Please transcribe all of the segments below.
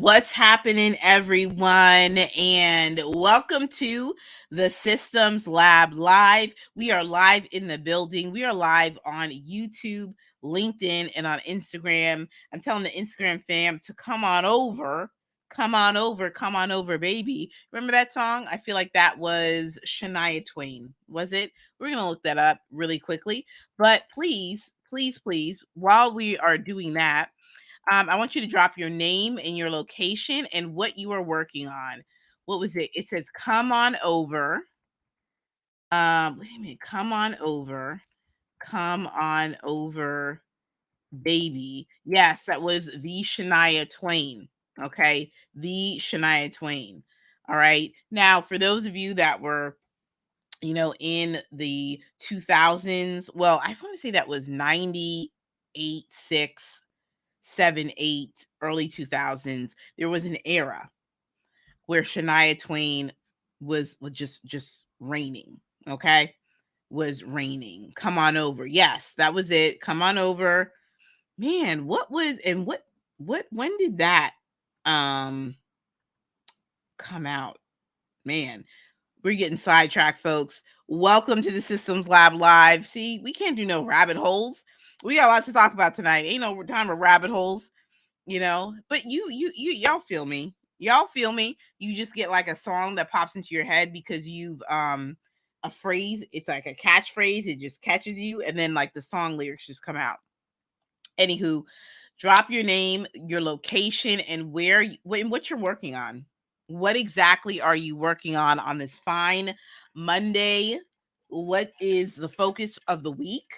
What's happening, everyone? And welcome to the Systems Lab Live. We are live in the building. We are live on YouTube, LinkedIn, and on Instagram. I'm telling the Instagram fam to come on over. Come on over, come on over, baby. Remember that song? I feel like that was Shania Twain. Was it? We're going to look that up really quickly. But please, please, please, while we are doing that, I want you to drop your name and your location and what you are working on. What was it? It says, come on over. Wait a minute. Come on over, baby. Yes, that was the Shania Twain. Okay. The Shania Twain. All right. Now, for those of you that were, in the 2000s, well, I want to say that was 98, 6, 7, 8, early 2000s, there was an era where Shania Twain was just reigning, okay? Was reigning. Come on over. Yes, that was it. Come on over. Man, when did that um come out? Man, we're getting sidetracked, folks. Welcome to the Systems Lab Live. See, we can't do no rabbit holes. We got a lot to talk about tonight. Ain't no time for rabbit holes. But y'all feel me. Y'all feel me. You just get like a song that pops into your head because you've a phrase, it's like a catchphrase, it just catches you, and then like the song lyrics just come out. Anywho, drop your name, your location, and what you're working on. What exactly are you working on this fine Monday? What is the focus of the week?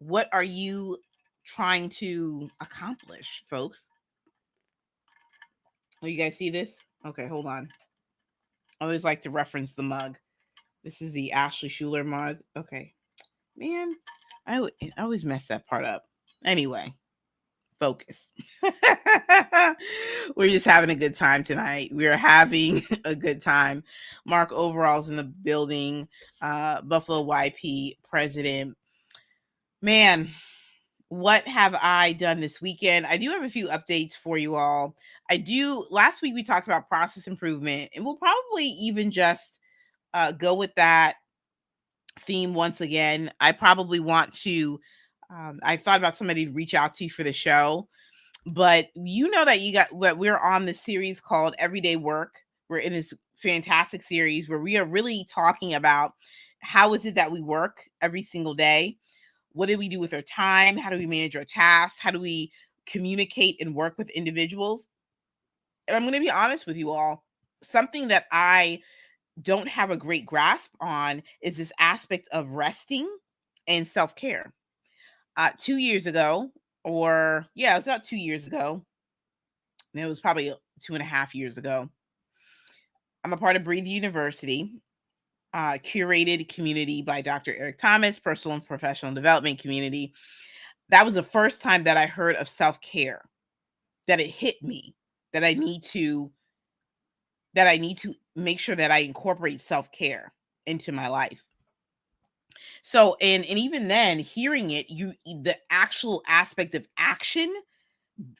What are you trying to accomplish, folks? Oh, you guys see this? Okay, hold on. I always like to reference the mug. This is the Ashley Schuler mug. Okay. Man, I always mess that part up. Anyway, focus. We're just having a good time tonight. We're having a good time. Mark Overall's in the building. Buffalo YP president. Man, what have I done this weekend? I do have a few updates for you all. Last week we talked about process improvement, and we'll probably even just go with that theme once again. I probably want to, I thought about somebody to reach out to for the show, but we're on this series called Everyday Work. We're in this fantastic series where we are really talking about how is it that we work every single day. What do we do with our time? How do we manage our tasks? How do we communicate and work with individuals? And I'm going to be honest with you all. Something that I don't have a great grasp on is this aspect of resting and self-care. 2 years ago, it was about 2 years ago. And it was probably 2.5 years ago. I'm a part of Breathe University, curated community by Dr. Eric Thomas, personal and professional development community. That was the first time that I heard of self-care, that it hit me, that I need to make sure that I incorporate self-care into my life. So, and even then, hearing it, the actual aspect of action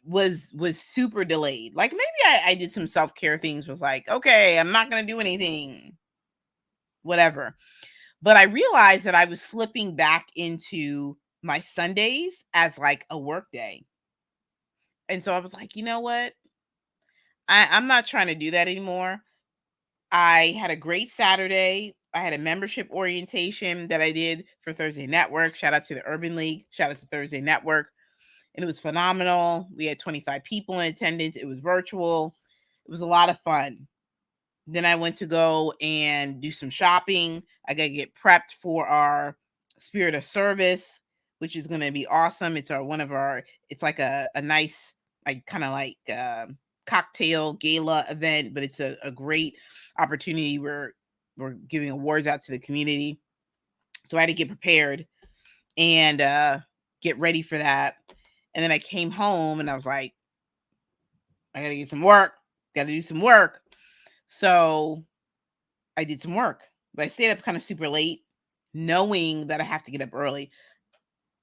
was super delayed. Like maybe I did some self-care things, was like, okay, I'm not gonna do anything, whatever. But I realized that I was slipping back into my Sundays as like a work day. And so I was like, you know what? I'm not trying to do that anymore. I had a great Saturday. I had a membership orientation that I did for Thursday Network. Shout out to the Urban League. Shout out to Thursday Network. And it was phenomenal. We had 25 people in attendance. It was virtual. It was a lot of fun. Then I went to go and do some shopping. I got to get prepped for our Spirit of Service, which is going to be awesome. It's it's like a nice, like kind of like cocktail gala event, but it's a great opportunity where we're giving awards out to the community. So I had to get prepared and get ready for that. And then I came home and I was like, I got to get some work, got to do some work. So I did some work, but I stayed up kind of super late, knowing that I have to get up early.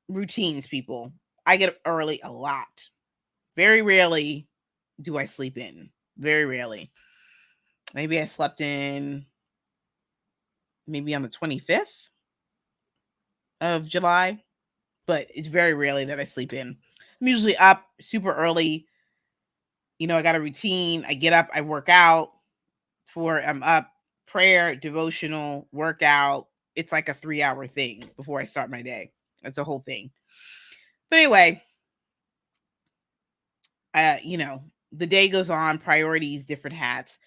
Routines, people. I get up early a lot. Very rarely do I sleep in. Very rarely. Maybe I slept in maybe on the 25th of July, but it's very rarely that I sleep in. I'm usually up super early. I got a routine. I get up, I work out I'm up, prayer, devotional, workout. It's like a 3-hour thing before I start my day. That's a whole thing. But anyway, the day goes on, priorities, different hats.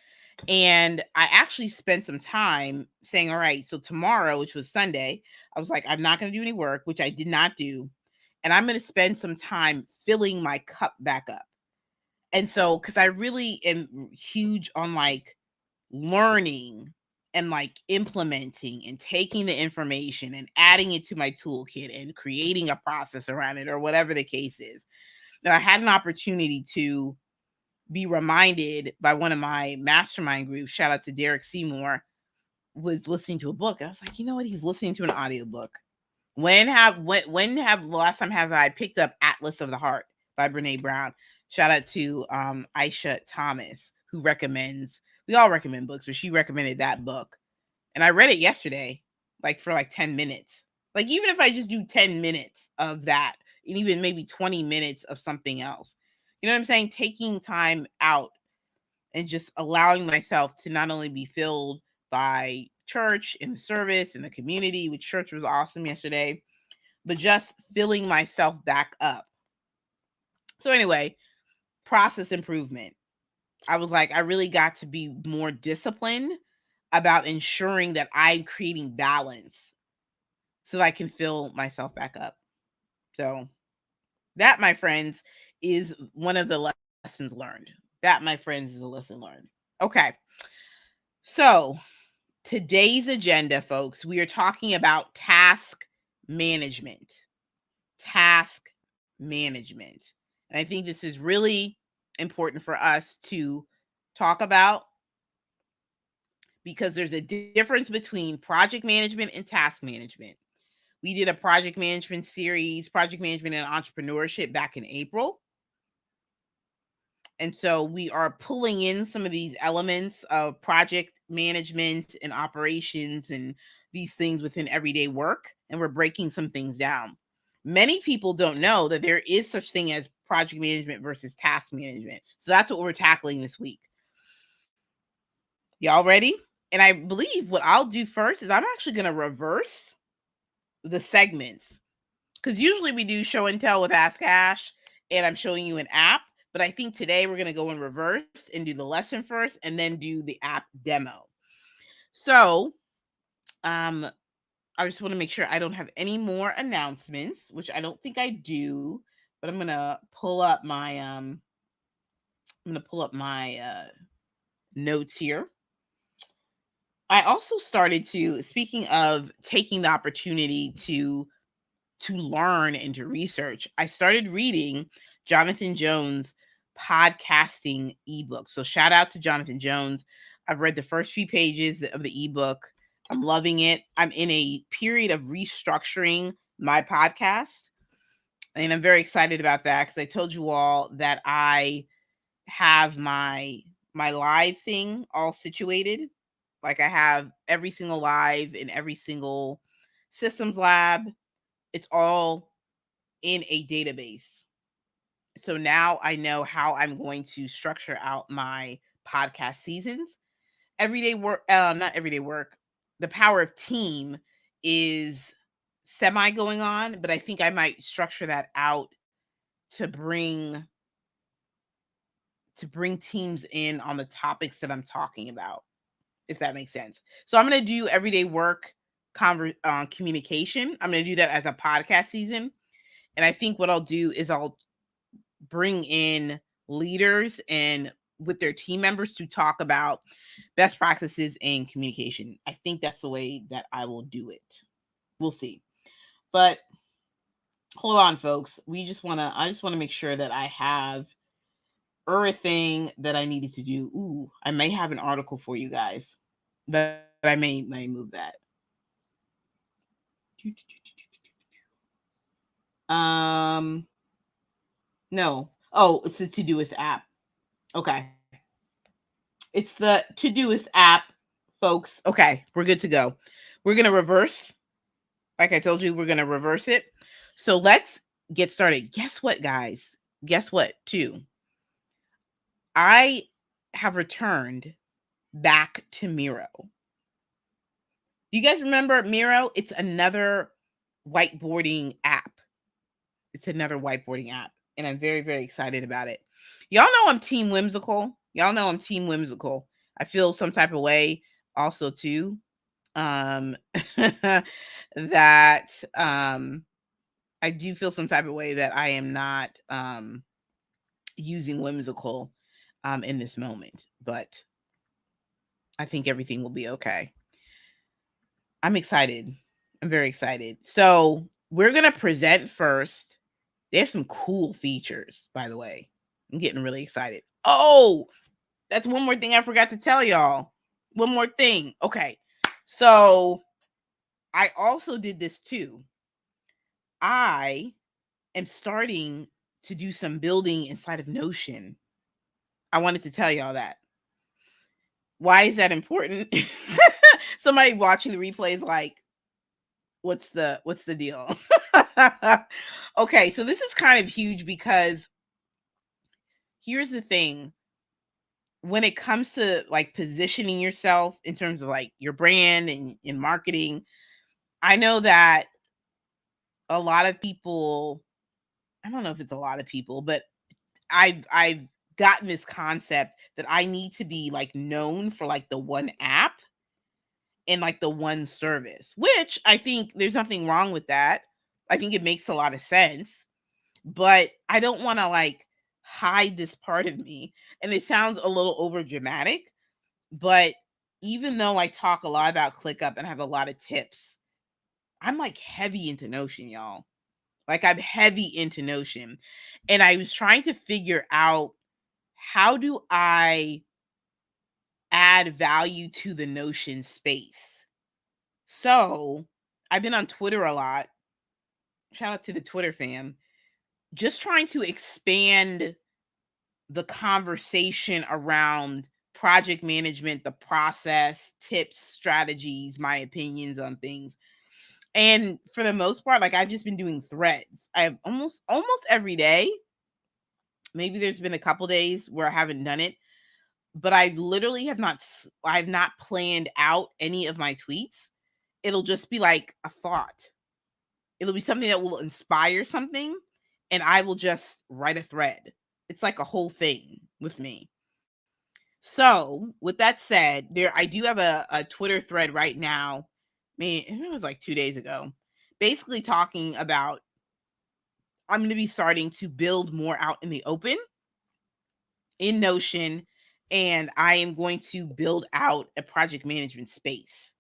And I actually spent some time saying, all right, so tomorrow, which was Sunday, I was like, I'm not going to do any work, which I did not do. And I'm going to spend some time filling my cup back up. And so, because I really am huge on like learning and like implementing and taking the information and adding it to my toolkit and creating a process around it or whatever the case is. That I had an opportunity to be reminded by one of my mastermind groups, shout out to Derek Seymour, was listening to a book. And I was like, you know what? He's listening to an audiobook. When have the last time have I picked up Atlas of the Heart by Brene Brown? Shout out to Aisha Thomas, who we all recommend books, but she recommended that book. And I read it yesterday, like for like 10 minutes. Like even if I just do 10 minutes of that, and even maybe 20 minutes of something else. You know what I'm saying? Taking time out and just allowing myself to not only be filled by church and the service and the community, which church was awesome yesterday, but just filling myself back up. So anyway, process improvement. I was like, I really got to be more disciplined about ensuring that I'm creating balance so I can fill myself back up. So that, my friends, is one of the lessons learned. That, my friends, is a lesson learned. Okay. So today's agenda, folks, we are talking about task management. Task management. And I think this is really important for us to talk about because there's a difference between project management and task management. We did a project management series, project management and entrepreneurship, back in April. And so we are pulling in some of these elements of project management and operations and these things within everyday work, and we're breaking some things down. Many people don't know that there is such thing as project management versus task management. So that's what we're tackling this week. Y'all ready? And I believe what I'll do first is I'm actually going to reverse the segments, because usually we do show and tell with Ask Ash, and I'm showing you an app. But I think today we're going to go in reverse and do the lesson first and then do the app demo. So I just want to make sure I don't have any more announcements, which I don't think I do. But I'm going to pull up my notes here. I also started to, speaking of taking the opportunity to learn and to research, I started reading Jonathan Jones' podcasting ebook. So shout out to Jonathan Jones. I've read the first few pages of the ebook. I'm loving it. I'm in a period of restructuring my podcast, and I'm very excited about that because I told you all that I have my live thing all situated. Like I have every single live in every single systems lab. It's all in a database. So now I know how I'm going to structure out my podcast seasons. Everyday work, not everyday work. The power of team is semi going on, but I think I might structure that out to bring teams in on the topics that I'm talking about, if that makes sense. So I'm going to do everyday work communication. I'm going to do that as a podcast season. And I think what I'll do is I'll bring in leaders and with their team members to talk about best practices in communication. I think that's the way that I will do it. We'll see. But hold on, folks. I just want to make sure that I have everything that I needed to do. Ooh, I may have an article for you guys, but I may move that. No. Oh, it's the Todoist app. Okay. It's the Todoist app, folks. Okay, we're good to go. We're going to reverse. Like I told you, we're going to reverse it. So let's get started. Guess what, guys? Guess what, too? I have returned back to Miro. You guys remember Miro? It's another whiteboarding app. It's another whiteboarding app. And I'm very, very excited about it. Y'all know I'm team whimsical. Y'all know I'm team whimsical. I feel some type of way also too. Um that I do feel some type of way that I am not using whimsical in this moment, but I think everything will be okay. I'm excited. I'm very excited. So, we're going to present first. There's some cool features, by the way. I'm getting really excited. Oh, that's one more thing I forgot to tell y'all. One more thing. Okay. So, I also did this too. I am starting to do some building inside of Notion. I wanted to tell y'all that. Why is that important? Somebody watching the replay is like, what's the deal? Okay, so this is kind of huge because here's the thing. When it comes to like positioning yourself in terms of like your brand and in marketing, I know that a lot of people, I don't know if it's a lot of people, but I've gotten this concept that I need to be like known for like the one app and like the one service, which I think there's nothing wrong with that. I think it makes a lot of sense, but I don't want to like hide this part of me. And it sounds a little over dramatic, but even though I talk a lot about ClickUp and have a lot of tips, I'm like heavy into Notion, y'all. Like I'm heavy into Notion. And I was trying to figure out, how do I add value to the Notion space? So I've been on Twitter a lot. Shout out to the Twitter fam. Just trying to expand the conversation around project management, the process, tips, strategies, my opinions on things. And for the most part, like I've just been doing threads. I have almost every day. Maybe there's been a couple days where I haven't done it, but I literally I've not planned out any of my tweets. It'll just be like a thought. It'll be something that will inspire something, and I will just write a thread. It's like a whole thing with me. So, with that said, I do have a Twitter thread right now. I mean, it was like 2 days ago, basically talking about I'm going to be starting to build more out in the open in Notion, and I am going to build out a project management space.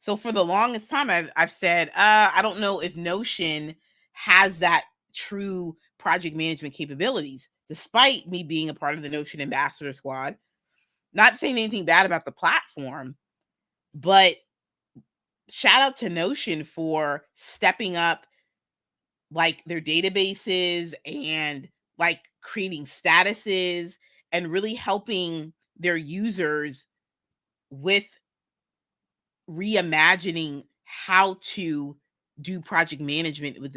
So for the longest time, I've said, I don't know if Notion has that true project management capabilities, despite me being a part of the Notion Ambassador Squad. Not saying anything bad about the platform, but shout out to Notion for stepping up like their databases and like creating statuses and really helping their users with reimagining how to do project management with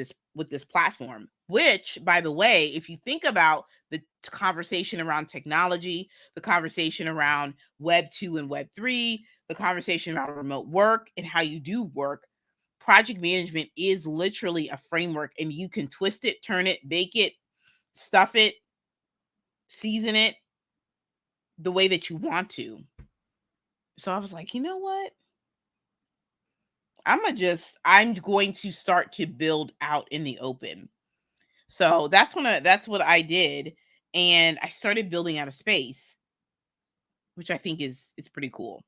this platform. Which, by the way, if you think about the conversation around technology, the conversation around web 2 and web 3, the conversation around remote work and how you do work, project management is literally a framework, and you can twist it, turn it, bake it, stuff it, season it the way that you want to. So I was like, you know what? I'm going to start to build out in the open. So that's what I did. And I started building out a space, which I think is pretty cool.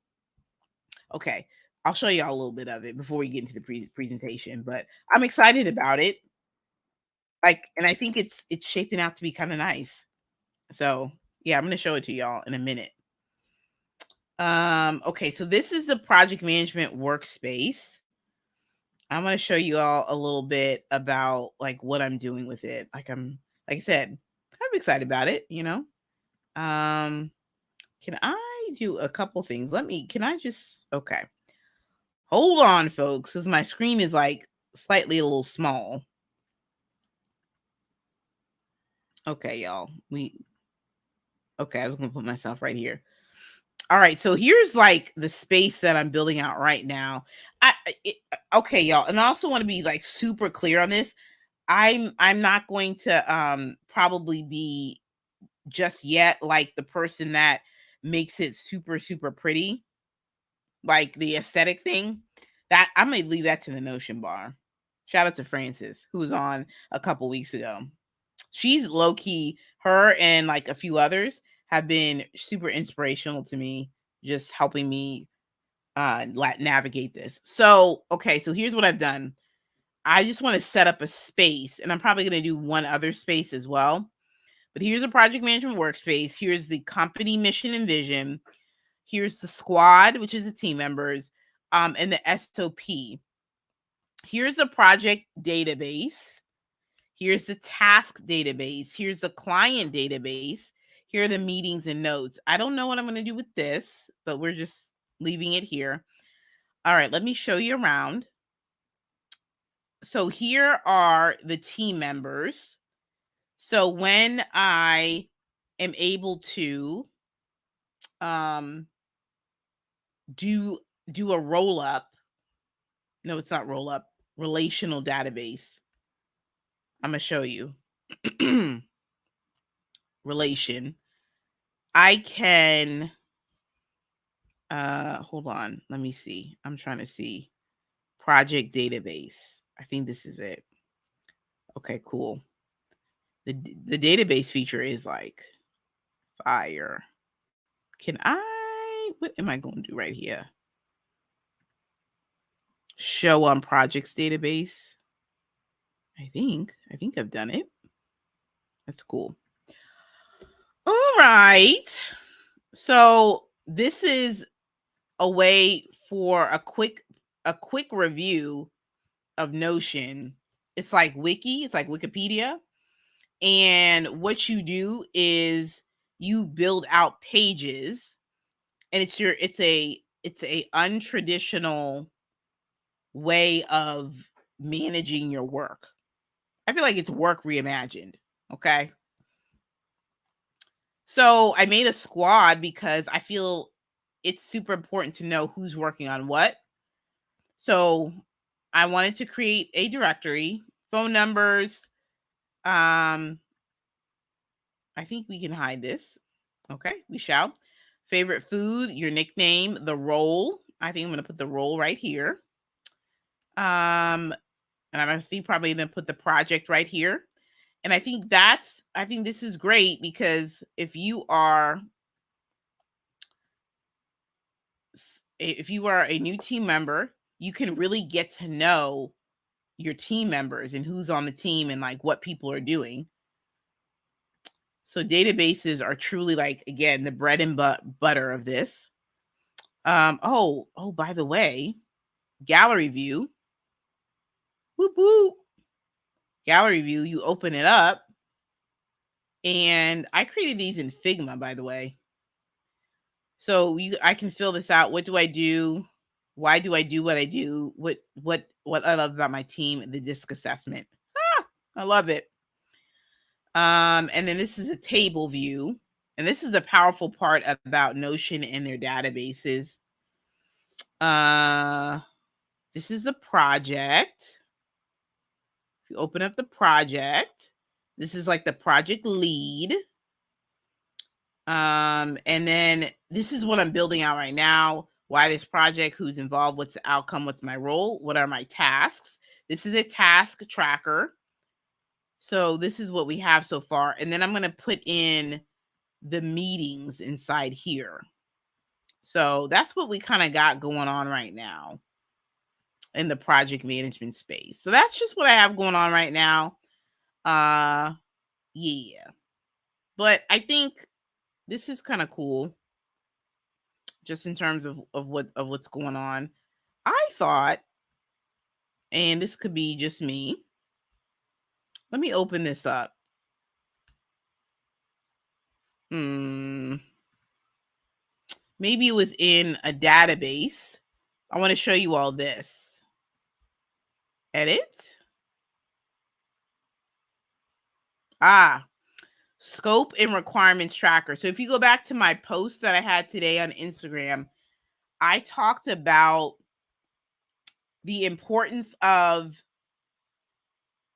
Okay. I'll show y'all a little bit of it before we get into the presentation, but I'm excited about it. Like, and I think it's shaping out to be kind of nice. So yeah, I'm gonna show it to y'all in a minute. Okay, so this is the project management workspace. I'm gonna show you all a little bit about like what I'm doing with it. Like I said, I'm excited about it, you know. Can I do a couple things? Okay. Hold on, folks, because my screen is like slightly a little small. Okay, y'all. Okay, I was gonna put myself right here. All right, so here's like the space that I'm building out right now. Okay, y'all, and I also want to be like super clear on this. I'm not going to probably be just yet like the person that makes it super super pretty, like the aesthetic thing. That I'm gonna leave that to the Notion bar. Shout out to Francis, who was on a couple weeks ago. She's low key, her and like a few others have been super inspirational to me, just helping me navigate this. So, okay, so here's what I've done. I just want to set up a space, and I'm probably going to do one other space as well. But here's a project management workspace. Here's the company mission and vision. Here's the squad, which is the team members, and the SOP. Here's a project database. Here's the task database. Here's the client database. Here are the meetings and notes. I don't know what I'm going to do with this, but we're just leaving it here. All right, let me show you around. So here are the team members. So when I am able to do a roll up, no, it's not roll up, relational database. I'm going to show you. Relation. I can hold on, let me see. I'm trying to see. Project database. I think this is it. Okay, cool. The database feature is like fire. What am I going to do right here? Show on projects database. I think I've done it. That's cool. All right. So this is a way for a quick review of Notion. It's like Wiki, it's like Wikipedia. And what you do is you build out pages, and it's a untraditional way of managing your work. I feel like it's work reimagined. Okay. So I made a squad because I feel it's super important to know who's working on what. So I wanted to create a directory, phone numbers. I think we can hide this. Okay, we shall. Favorite food, your nickname, the role. I think I'm going to put the role right here. And I'm probably going to put the project right here. And I think this is great because if you are a new team member, you can really get to know your team members and who's on the team and like what people are doing. So databases are truly like, again, the bread and butter of this. Oh, by the way, gallery view. Whoop whoop. Gallery view, you open it up. And I created these in Figma, by the way. So I can fill this out. What do I do? Why do I do what I do? What I love about my team, the disc assessment. I love it. And then this is a table view. And this is a powerful part about Notion and their databases. This is the project. If you open up the project, this is like the project lead. And then this is what I'm building out right now. Why this project, who's involved, what's the outcome, what's my role, what are my tasks. This is a task tracker. So this is what we have so far. And then I'm going to put in the meetings inside here. So that's what we kind of got going on right now in the project management space. So that's just what I have going on right now. Yeah. But I think this is kind of cool just in terms of what's going on. I thought, and this could be just me. Let me open this up. Maybe it was in a database. I want to show you all this. Edit. Scope and requirements tracker. So if you go back to my post that I had today on Instagram, I talked about the importance of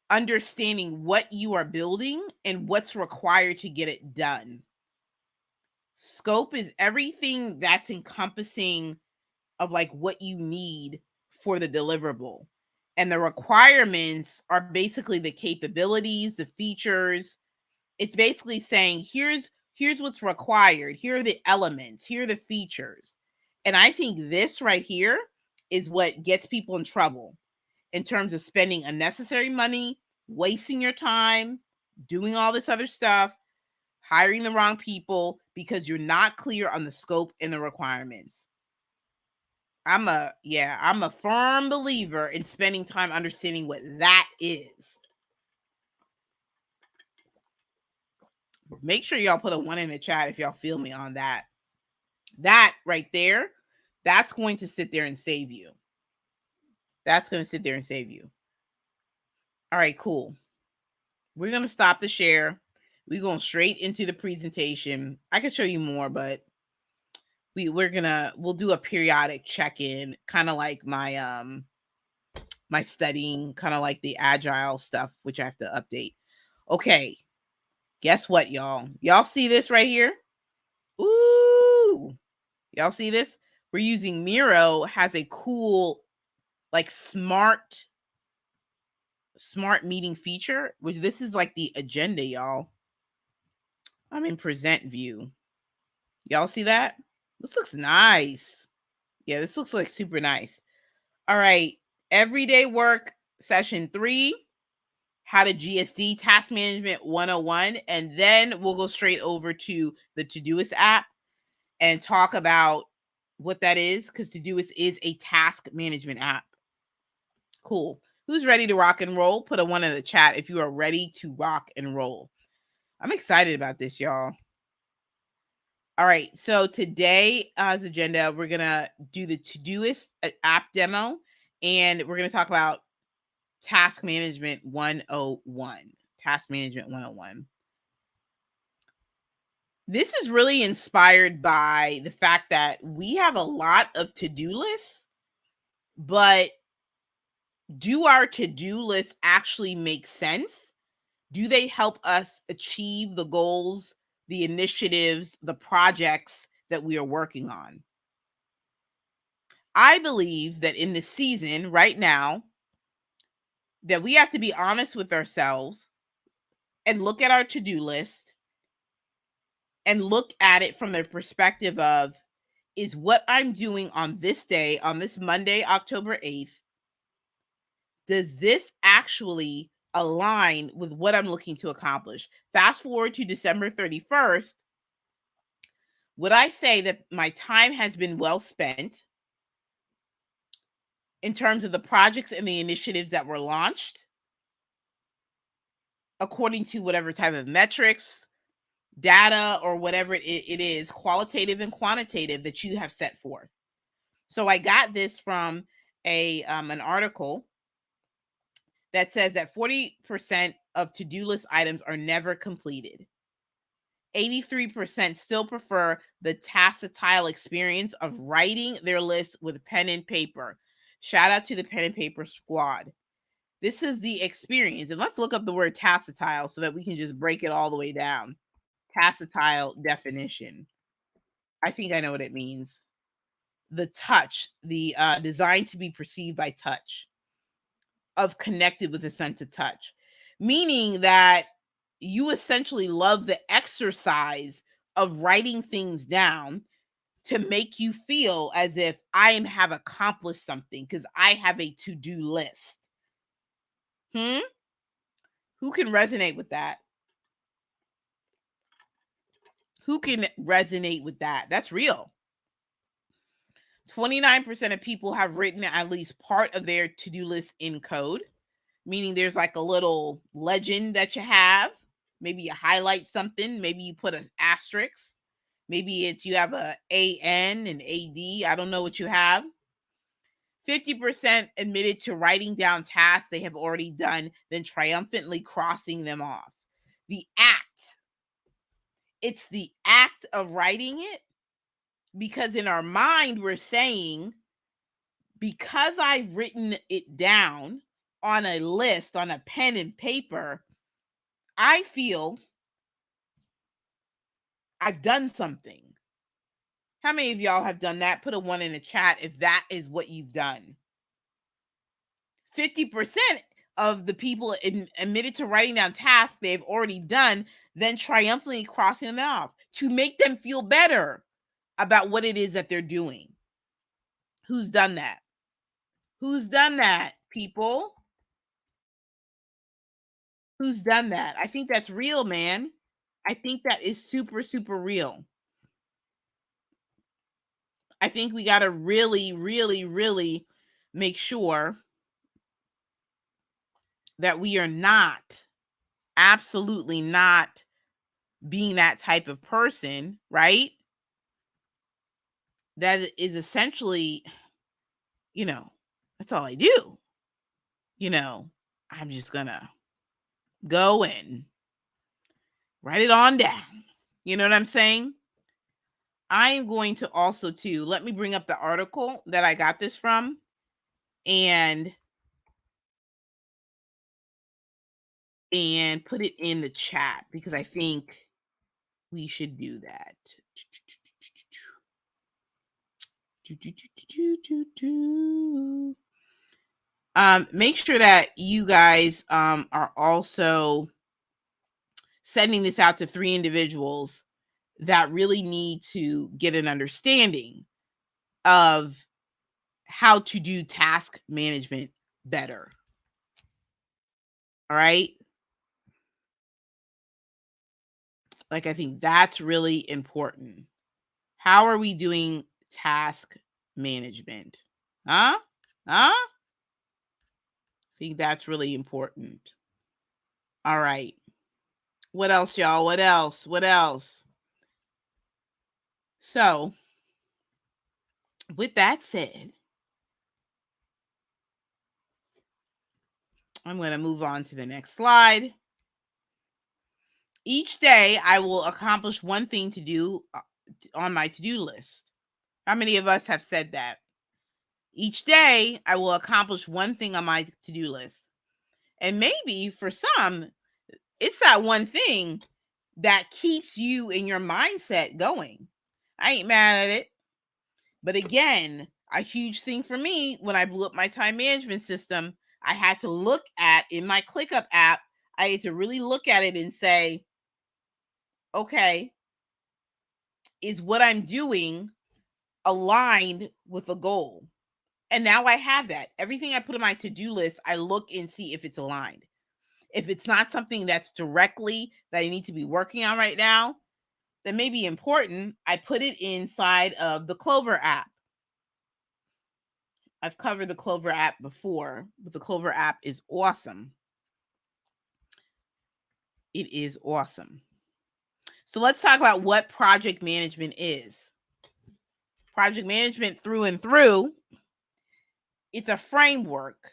understanding what you are building and what's required to get it done. Scope is everything that's encompassing of like what you need for the deliverable. And the requirements are basically the capabilities, the features. It's basically saying here's what's required. Here are the elements. Here are the features. And I think this right here is what gets people in trouble in terms of spending unnecessary money, wasting your time, doing all this other stuff, hiring the wrong people because you're not clear on the scope and the requirements. I'm a firm believer in spending time understanding what that is. Make sure y'all put a 1 in the chat if y'all feel me on that. That right there, that's going to sit there and save you. That's going to sit there and save you. All right, cool. We're going to stop the share. We're going straight into the presentation. I could show you more, but we'll do a periodic check-in, kind of like my my studying, kind of like the agile stuff, which I have to update. Okay. Guess what, y'all? Y'all see this right here? Ooh. Y'all see this? We're using Miro, has a cool, like smart meeting feature, which this is like the agenda, y'all. I'm in present view. Y'all see that? This looks nice. Yeah, this looks like super nice. All right. Everyday work session 3, how to GSD task management 101. And then we'll go straight over to the Todoist app and talk about what that is, because Todoist is a task management app. Cool. Who's ready to rock and roll? Put a 1 in the chat if you are ready to rock and roll. I'm excited about this, y'all. All right. So today's agenda, we're going to do the Todoist app demo, and we're going to talk about task management 101. Task management 101. This is really inspired by the fact that we have a lot of to-do lists, but do our to-do lists actually make sense? Do they help us achieve the goals, the initiatives, the projects that we are working on? I believe that in this season right now, that we have to be honest with ourselves and look at our to-do list and look at it from the perspective of, is what I'm doing on this day, on this Monday, October 8th, does this actually align with what I'm looking to accomplish? Fast forward to December 31st. Would I say that my time has been well spent in terms of the projects and the initiatives that were launched according to whatever type of metrics, data, or whatever it is, qualitative and quantitative, that you have set forth? So I got this from an article that says that 40% of to-do list items are never completed. 83% still prefer the tactile experience of writing their list with pen and paper. Shout out to the pen and paper squad. This is the experience. And let's look up the word tactile so that we can just break it all the way down. Tactile definition. I think I know what it means. The touch, the designed to be perceived by touch, of connected with a sense of touch, meaning that you essentially love the exercise of writing things down to make you feel as if I have accomplished something because I have a to-do list. Who can resonate with that? Who can resonate with that? That's real. 29% of people have written at least part of their to-do list in code, meaning there's like a little legend that you have. Maybe you highlight something. Maybe you put an asterisk. Maybe it's you have a AN and AD. I don't know what you have. 50% admitted to writing down tasks they have already done, then triumphantly crossing them off. The act. It's the act of writing it, because in our mind, we're saying, because I've written it down on a list, on a pen and paper, I feel I've done something. How many of y'all have done that? Put a 1 in the chat if that is what you've done. 50% of the people admitted to writing down tasks they've already done, then triumphantly crossing them off to make them feel better about what it is that they're doing. Who's done that? Who's done that, people? Who's done that? I think that's real, man. I think that is super, super real. I think we got to really, really, really make sure that we are not, absolutely not being that type of person, right? That is essentially, that's all I do. I'm just gonna go and write it on down. You know what I'm saying? I am going to also let me bring up the article that I got this from and put it in the chat, because I think we should do that. Make sure that you guys are also sending this out to 3 individuals that really need to get an understanding of how to do task management better. All right. Like, I think that's really important. How are we doing task management? I think that's really important. All right. What else, y'all? What else? So, with that said, I'm going to move on to the next slide. Each day, I will accomplish one thing to do on my to-do list. How many of us have said that? Each day, I will accomplish one thing on my to-do list. And maybe for some, it's that one thing that keeps you in your mindset going. I ain't mad at it. But again, a huge thing for me when I blew up my time management system, I had to look at, in my ClickUp app, I had to really look at it and say, okay, is what I'm doing aligned with a goal? And now I have that. Everything I put on my to-do list, I look and see if it's aligned. If it's not something that's directly that I need to be working on right now, that may be important, I put it inside of the Clover app. I've covered the Clover app before, but the Clover app is awesome. It is awesome. So let's talk about what project management is. Project management through and through, it's a framework.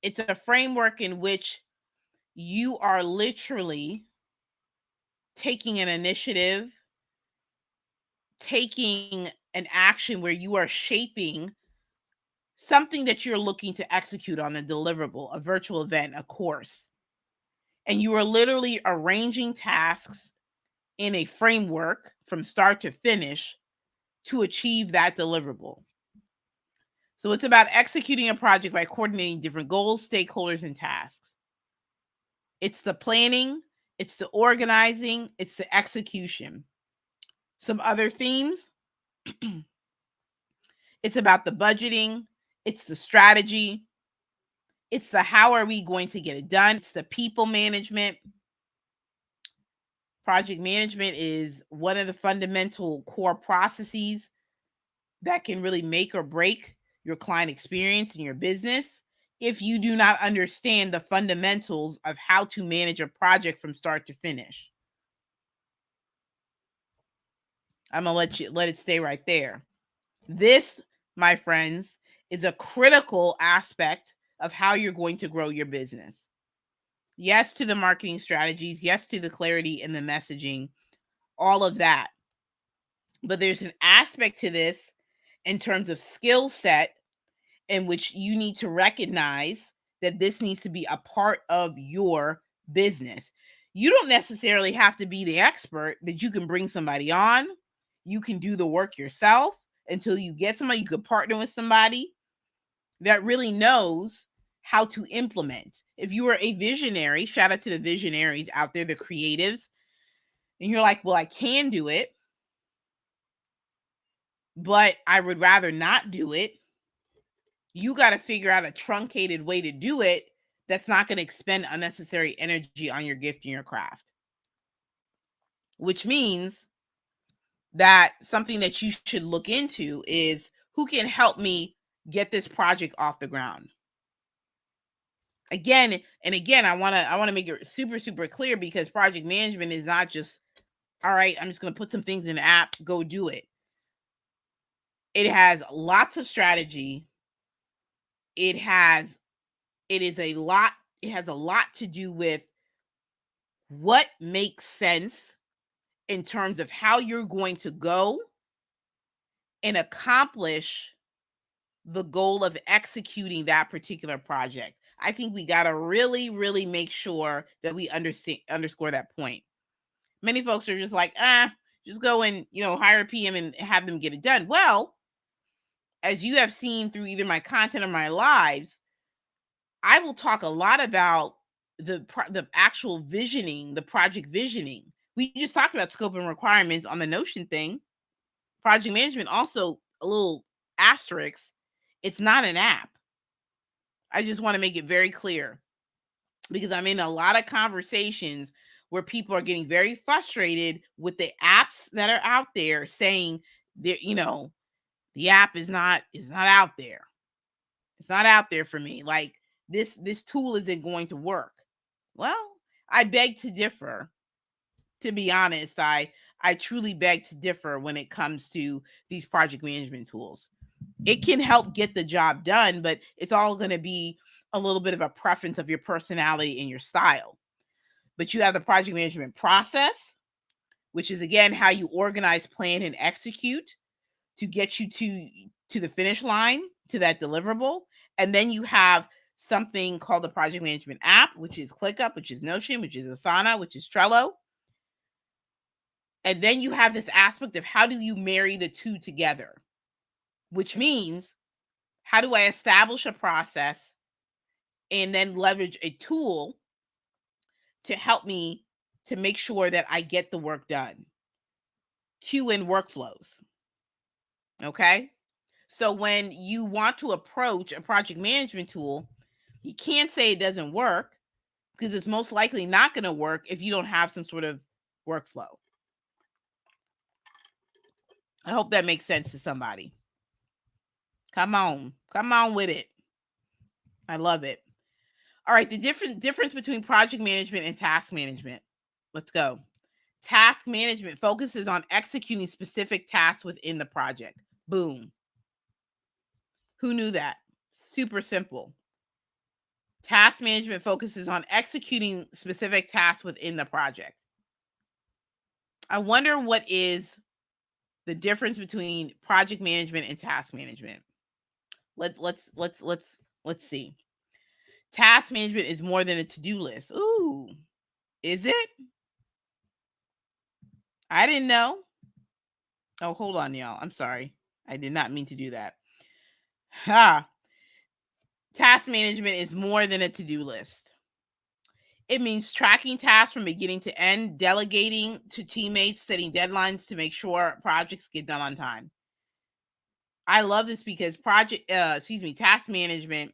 It's a framework in which you are literally taking an initiative, taking an action where you are shaping something that you're looking to execute on, a deliverable, a virtual event, a course. And you are literally arranging tasks in a framework from start to finish to achieve that deliverable. So it's about executing a project by coordinating different goals, stakeholders, and tasks. It's the planning, it's the organizing, it's the execution. Some other themes. It's about the budgeting, it's the strategy, it's the how are we going to get it done, it's the people management. Project management is one of the fundamental core processes that can really make or break your client experience in your business. if you do not understand the fundamentals of how to manage a project from start to finish. I'm going to let it stay right there. This, my friends, is a critical aspect of how you're going to grow your business. Yes to the marketing strategies, yes to the clarity and the messaging, all of that. But there's an aspect to this in terms of skill set in which you need to recognize that this needs to be a part of your business. You don't necessarily have to be the expert, but you can bring somebody on. You can do the work yourself until you get somebody. You could partner with somebody that really knows how to implement. If you are a visionary, shout out to the visionaries out there, the creatives, and you're like, well, I can do it, but I would rather not do it. You got to figure out a truncated way to do it that's not going to expend unnecessary energy on your gift and your craft. Which means that something that you should look into is who can help me get this project off the ground. Again, I want to make it super, super clear, because project management is not just, all right, I'm just going to put some things in the app, go do it. It has lots of strategy. It has a lot to do with what makes sense in terms of how you're going to go and accomplish the goal of executing that particular project. I think we got to really, really make sure that we underscore that point. Many folks are just like, just go and, hire a PM and have them get it done. Well, as you have seen through either my content or my lives, I will talk a lot about the actual visioning, the project visioning. We just talked about scope and requirements on the Notion thing. Project management, also a little asterisk, it's not an app. I just want to make it very clear, because I'm in a lot of conversations where people are getting very frustrated with the apps that are out there, saying that, the app is not out there. It's not out there for me. Like, this tool isn't going to work. Well, I beg to differ. To be honest, I truly beg to differ when it comes to these project management tools. It can help get the job done, but it's all going to be a little bit of a preference of your personality and your style. But you have the project management process, which is, again, how you organize, plan, and execute to get you to the finish line, to that deliverable. And then you have something called the project management app, which is ClickUp, which is Notion, which is Asana, which is Trello. And then you have this aspect of how do you marry the two together, which means, how do I establish a process and then leverage a tool to help me to make sure that I get the work done? Cue in workflows. Okay? So when you want to approach a project management tool, you can't say it doesn't work, because it's most likely not going to work if you don't have some sort of workflow. I hope that makes sense to somebody. Come on with it. I love it. All right, the difference between project management and task management. Let's go. Task management focuses on executing specific tasks within the project. Boom. Who knew that? Super simple. Task management focuses on executing specific tasks within the project. I wonder what is the difference between project management and task management. Let's see. Task management is more than a to-do list. Ooh, is it? I didn't know. Oh, hold on, y'all. I'm sorry. I did not mean to do that. Task management is more than a to-do list. It means tracking tasks from beginning to end, delegating to teammates, setting deadlines to make sure projects get done on time. I love this because task management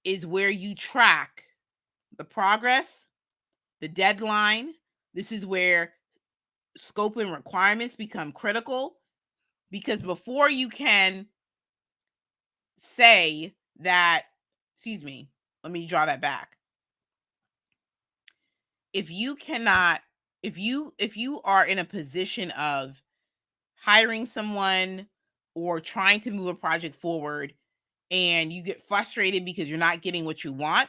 is where you track the progress, the deadline. This is where scope and requirements become critical, because before you can say that, excuse me, let me draw that back. If you cannot, if you are in a position of hiring someone or trying to move a project forward and you get frustrated because you're not getting what you want,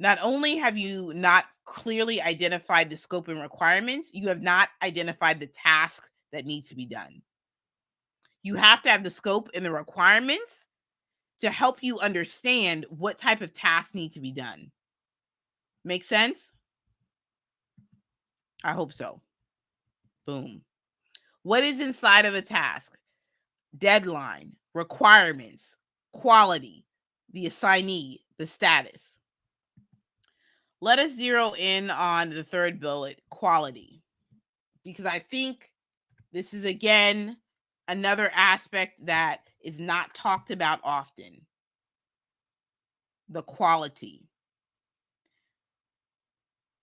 not only have you not clearly identified the scope and requirements, you have not identified the task that needs to be done. You have to have the scope and the requirements to help you understand what type of tasks need to be done. Make sense? I hope so. Boom. What is inside of a task? Deadline, requirements, quality, the assignee, the status. Let us zero in on the third bullet, quality, because I think this is, again, another aspect that is not talked about often. The quality.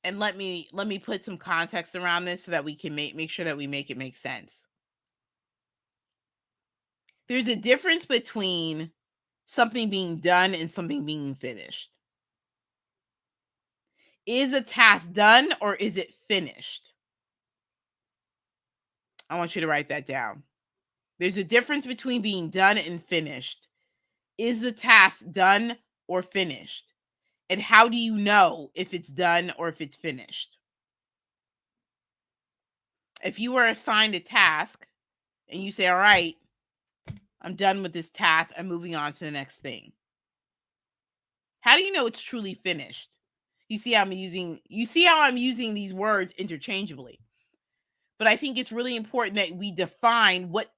And let me put some context around this so that we can make sure that we make it make sense. There's a difference between something being done and something being finished. Is a task done or is it finished? I want you to write that down. There's a difference between being done and finished. Is the task done or finished? And how do you know if it's done or if it's finished? If you were assigned a task and you say, all right, I'm done with this task, I'm moving on to the next thing. How do you know it's truly finished? You see how I'm using these words interchangeably. But I think it's really important that we define what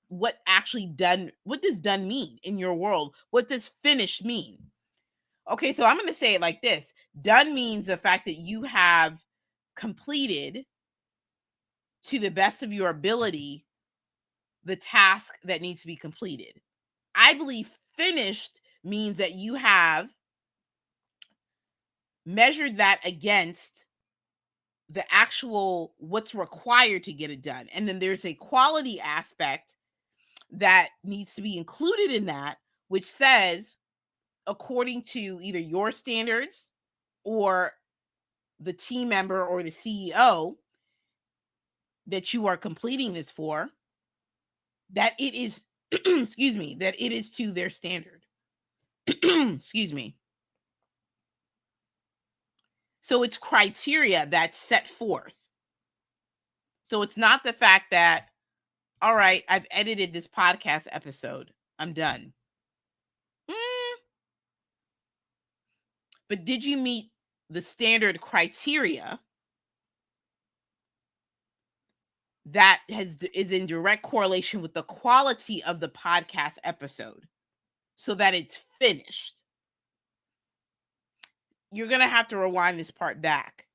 actually done, what does done mean in your world? What does finished mean? Okay, so I'm going to say it like this. Done means the fact that you have completed to the best of your ability the task that needs to be completed. I believe finished means that you have measured that against the actual what's required to get it done. And then there's a quality aspect that needs to be included in that, which says, according to either your standards or the team member or the CEO that you are completing this for, that it is, excuse me, that it is to their standard. Excuse me. So it's criteria that's set forth. So it's not the fact that, all right, I've edited this podcast episode, I'm done. But did you meet the standard criteria that is in direct correlation with the quality of the podcast episode so that it's finished? You're going to have to rewind this part back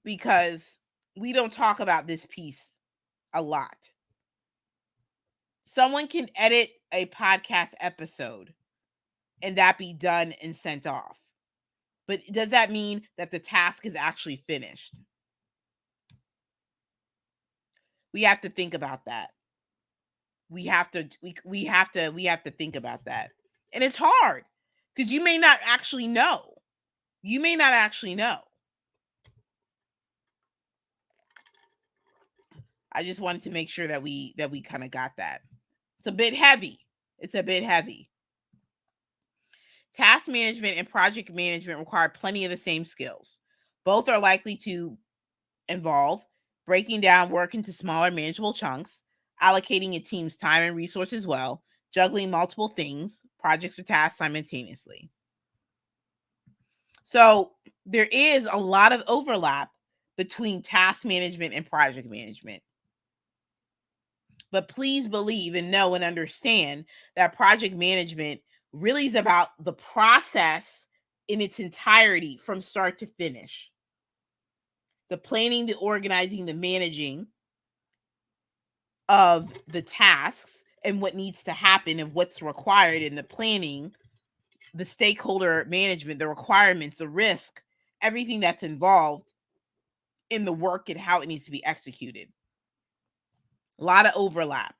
because we don't talk about this piece a lot. Someone can edit a podcast episode and that be done and sent off. But does that mean that the task is actually finished? We have to think about that. We have to think about that. And it's hard because you may not actually know. You may not actually know. I just wanted to make sure that we kind of got that. It's a bit heavy. It's a bit heavy. Task management and project management require plenty of the same skills. Both are likely to involve breaking down work into smaller manageable chunks, allocating a team's time and resources well, juggling multiple things, projects or tasks simultaneously. So there is a lot of overlap between task management and project management. But please believe and know and understand that project management really is about the process in its entirety from start to finish. The planning, the organizing, the managing of the tasks and what needs to happen and what's required in the planning, the stakeholder management, the requirements, the risk, everything that's involved in the work and how it needs to be executed. A lot of overlap.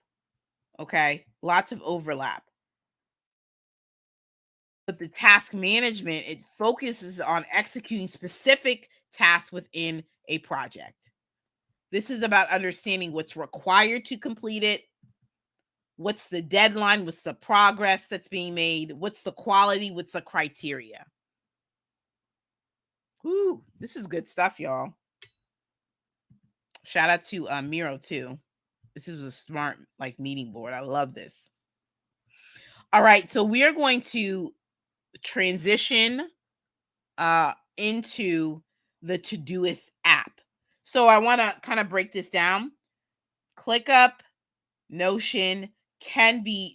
Okay. Lots of overlap. But the task management, it focuses on executing specific tasks within a project. This is about understanding what's required to complete it, what's the deadline, what's the progress that's being made, what's the quality, what's the criteria. Whoo, this is good stuff, y'all. Shout out to Miro too. This is a smart meeting board. I love this. All right, so we are going to transition into the Todoist app. So I want to kind of break this down. ClickUp, Notion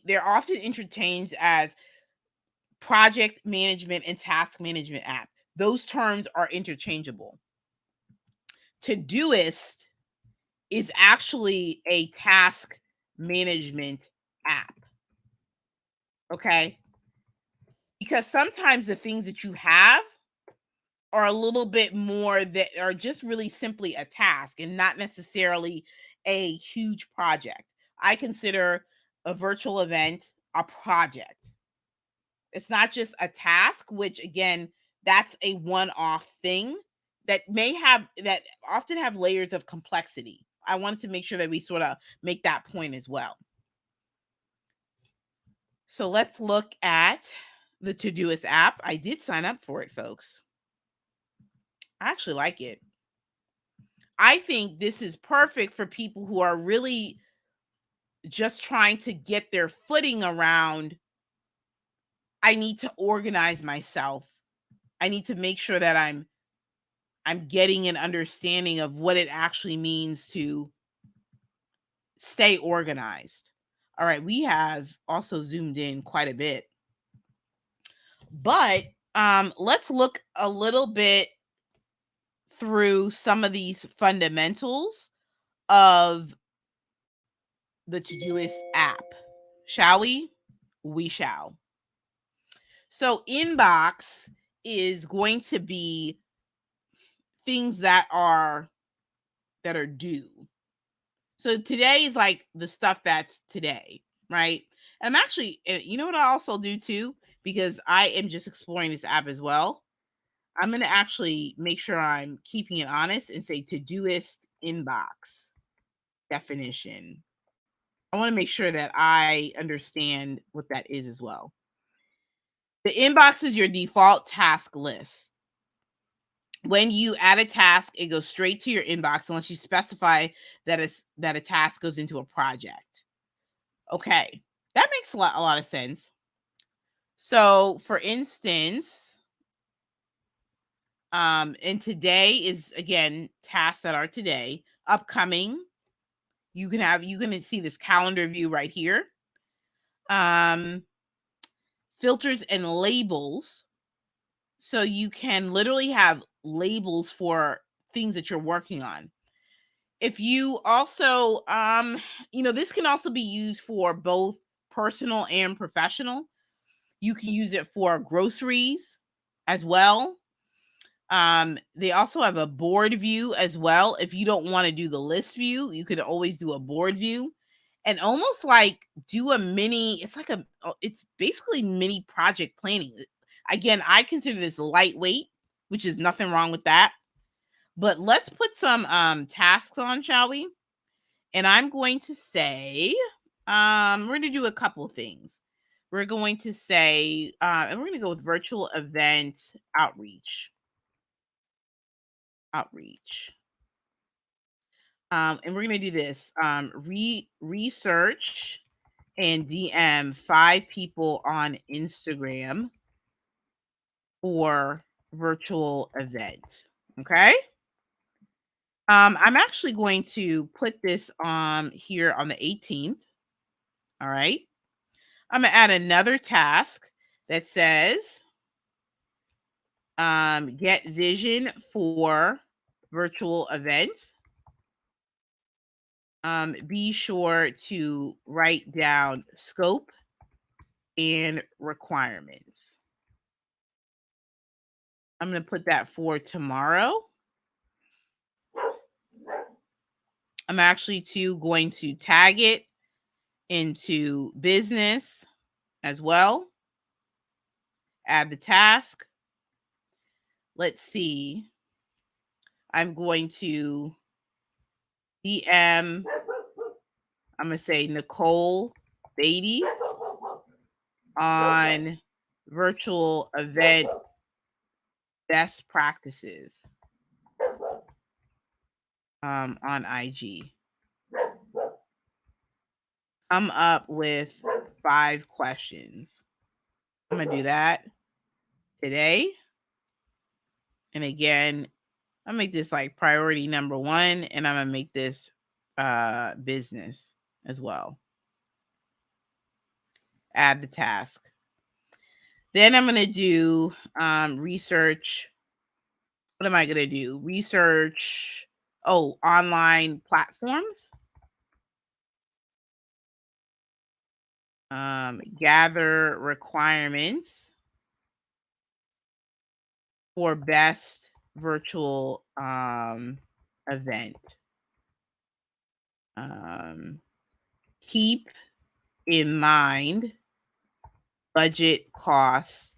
they're often interchanged as project management and task management app. Those terms are interchangeable. Todoist is actually a task management app. Okay? Because sometimes the things that you have are a little bit more that are just really simply a task and not necessarily a huge project. I consider a virtual event a project. It's not just a task, which again, that's a one-off thing that often have layers of complexity. I wanted to make sure that we sort of make that point as well. So let's look at the Todoist app. I did sign up for it, folks. I actually like it. I think this is perfect for people who are really just trying to get their footing around. I need to organize myself. I need to make sure that I'm getting an understanding of what it actually means to stay organized. All right, we have also zoomed in quite a bit. But let's look a little bit through some of these fundamentals of the Todoist app. Shall we? We shall. So inbox is going to be things that are due. So today is like the stuff that's today, right? And I'm actually, you know what I also do too, because I am just exploring this app as well. I'm going to actually make sure I'm keeping it honest and say Todoist inbox definition. I want to make sure that I understand what that is as well. The inbox is your default task list. When you add a task, it goes straight to your inbox unless you specify that a task goes into a project. Okay, that makes a lot of sense. So, for instance, and today is again tasks that are today, upcoming. You can see this calendar view right here. Filters and labels. So you can literally have labels for things that you're working on. If you also, this can also be used for both personal and professional. You can use it for groceries as well. They also have a board view as well. If you don't want to do the list view, you could always do a board view and almost like do a mini, it's basically mini project planning. Again, I consider this lightweight, which is nothing wrong with that. But let's put some tasks on, shall we? And I'm going to say, we're going to do a couple things. We're going to say, and we're going to go with virtual event outreach. And we're going to do this. Research and DM 5 people on Instagram for virtual event. Okay. I'm actually going to put this here on the 18th. All right. I'm going to add another task that says get vision for virtual events. Be sure to write down scope and requirements. I'm going to put that for tomorrow. I'm actually going to tag it into business as well. Add the task. Let's see. I'm going to DM, I'm going to say Nicole Beatty on virtual event best practices on IG. Come up with 5 questions. I'm going to do that today. And again, I'll make this like priority number 1, and I'm going to make this business as well. Add the task. Then I'm going to do research. What am I going to do? Research, online platforms. Gather requirements for best virtual event. Keep in mind budget costs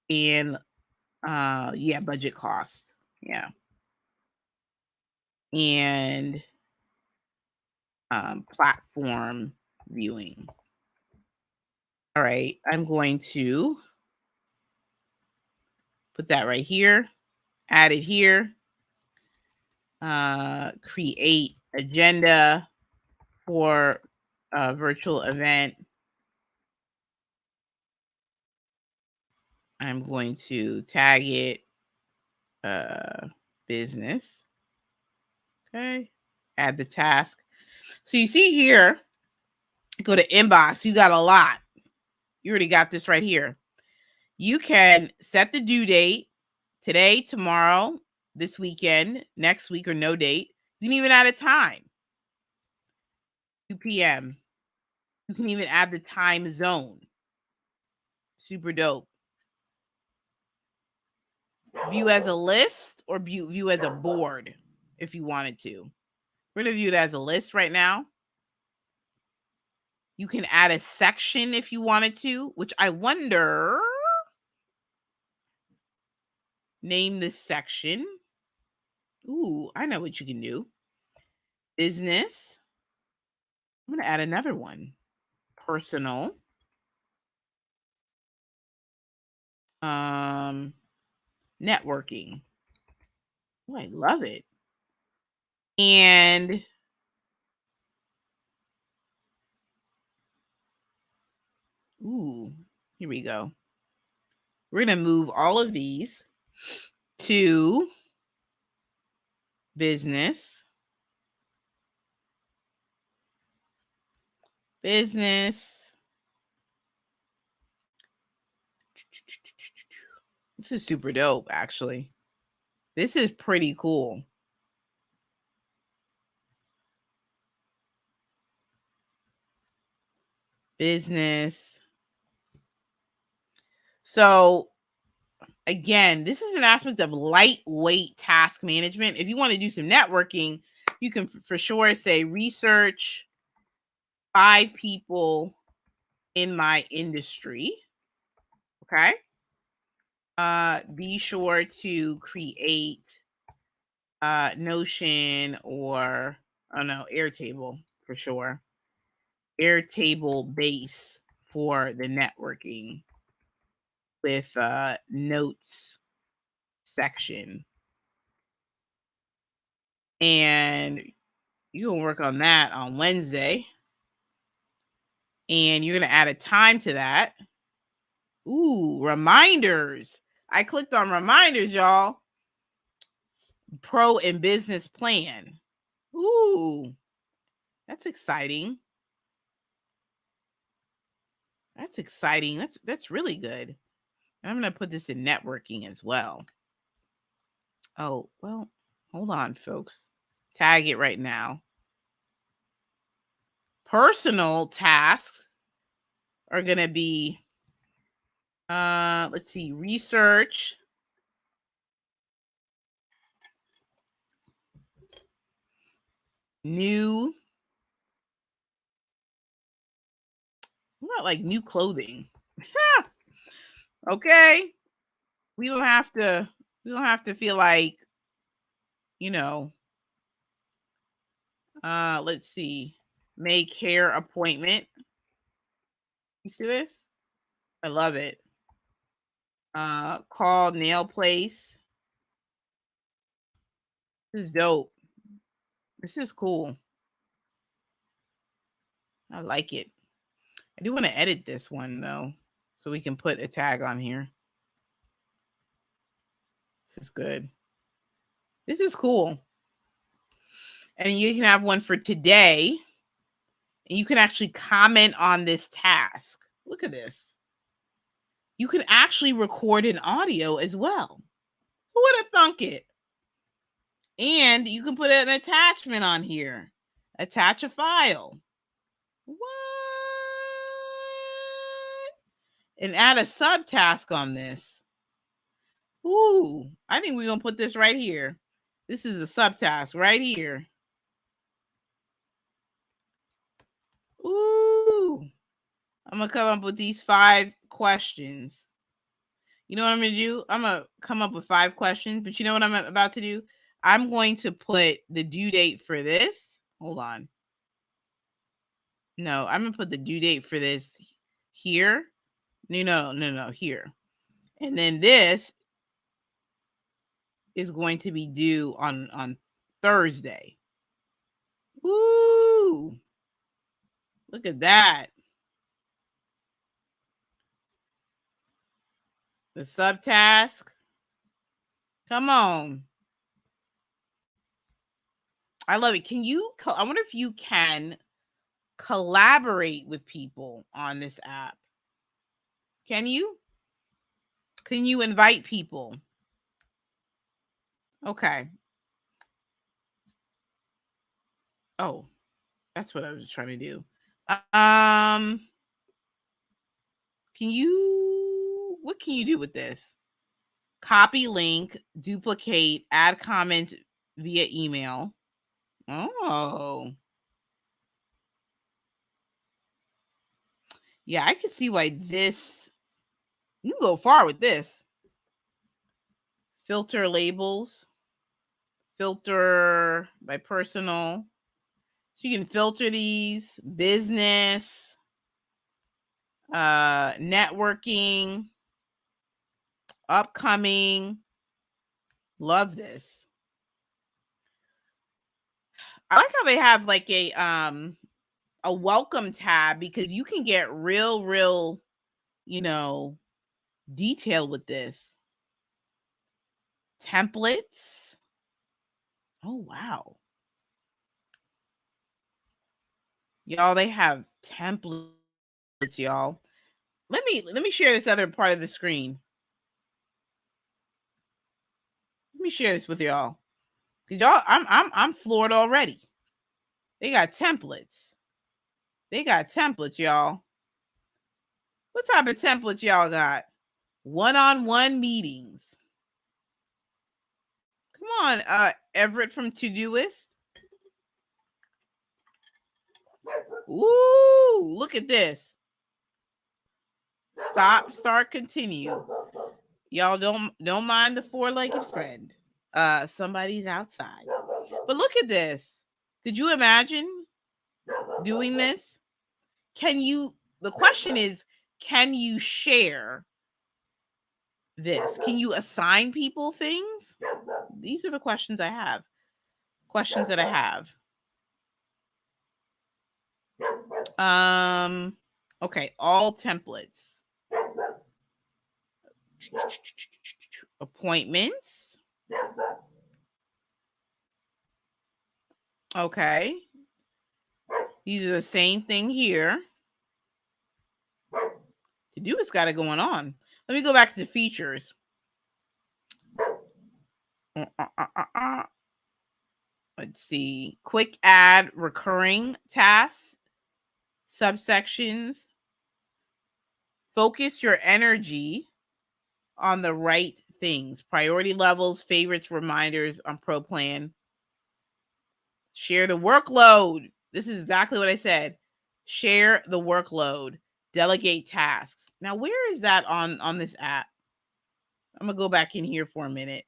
and budget costs. Yeah. And platform viewing. All right, I'm going to put that right here, add it here, create agenda for a virtual event. I'm going to tag it business. Okay, add the task. So you see here, go to inbox, you got a lot. You already got this right here. You can set the due date today, tomorrow, this weekend, next week, or no date. You can even add a time, 2 p.m. You can even add the time zone. Super dope. View as a list or view as a board if you wanted to. We're going to view it as a list right now. You can add a section if you wanted to, which I wonder. Name this section. Ooh, I know what you can do. Business. I'm going to add another one. Personal. Networking. Oh, I love it. And here we go. We're going to move all of these to business. Business. This is super dope, actually. This is pretty cool. Business. So again, this is an aspect of lightweight task management. If you want to do some networking, you can for sure say research 5 people in my industry. Okay. Be sure to create Notion or Airtable for sure. Airtable base for the networking with notes section. And you're going to work on that on Wednesday. And you're going to add a time to that. Ooh, reminders. I clicked on reminders, y'all. Pro and business plan. Ooh, that's exciting. That's exciting. That's really good. I'm going to put this in networking as well. Oh, well, hold on, folks. Tag it right now. Personal tasks are going to be, let's see, research. New. What about like new clothing? Okay? We don't have to feel like, you know, let's see. Make hair appointment. You see this? I love it. Call nail place. This is dope. This is cool. I like it. I do want to edit this one though, so we can put a tag on here. This is good. This is cool. And you can have one for today. And you can actually comment on this task. Look at this. You can actually record an audio as well. Who would have thunk it? And you can put an attachment on here. Attach a file. What? And add a subtask on this. Ooh, I think we're going to put this right here. This is a subtask right here. Ooh, I'm going to come up with these 5 questions. You know what I'm going to do? I'm going to come up with 5 questions, but you know what I'm about to do? I'm going to put the due date for this. Hold on. No, I'm going to put the due date for this here. No, here. And then this is going to be due on Thursday. Woo! Look at that. The subtask. Come on. I love it. I wonder if you can collaborate with people on this app. Can you? Can you invite people? Okay. Oh, that's what I was trying to do. What can you do with this? Copy link, duplicate, add comment via email. Oh. Yeah, I can see why this, you can go far with this. Filter labels, filter by personal. So you can filter these, business, networking, upcoming. Love this. I like how they have like a welcome tab, because you can get real, detail with this. Templates. Oh, wow. Y'all, they have templates, y'all. Let me share this other part of the screen. Let me share this with y'all. Cause y'all, I'm floored already. They got templates. Y'all. What type of templates y'all got? One-on-one meetings. Come on, Everett from Todoist. Ooh, look at this. Stop, start, continue. Y'all don't mind the 4-legged friend. Somebody's outside. But look at this. Could you imagine doing this? The question is, can you share this? Can you assign people things? These are the questions I have. Questions that I have. Okay, all templates. Appointments. Okay. These are the same thing here. Todoist got it going on. Let me go back to the features. Let's see. Quick add recurring tasks, subsections. Focus your energy on the right things. Priority levels, favorites, reminders on Pro Plan. Share the workload. This is exactly what I said. Share the workload. Delegate tasks. Now, where is that on this app? I'm gonna go back in here for a minute.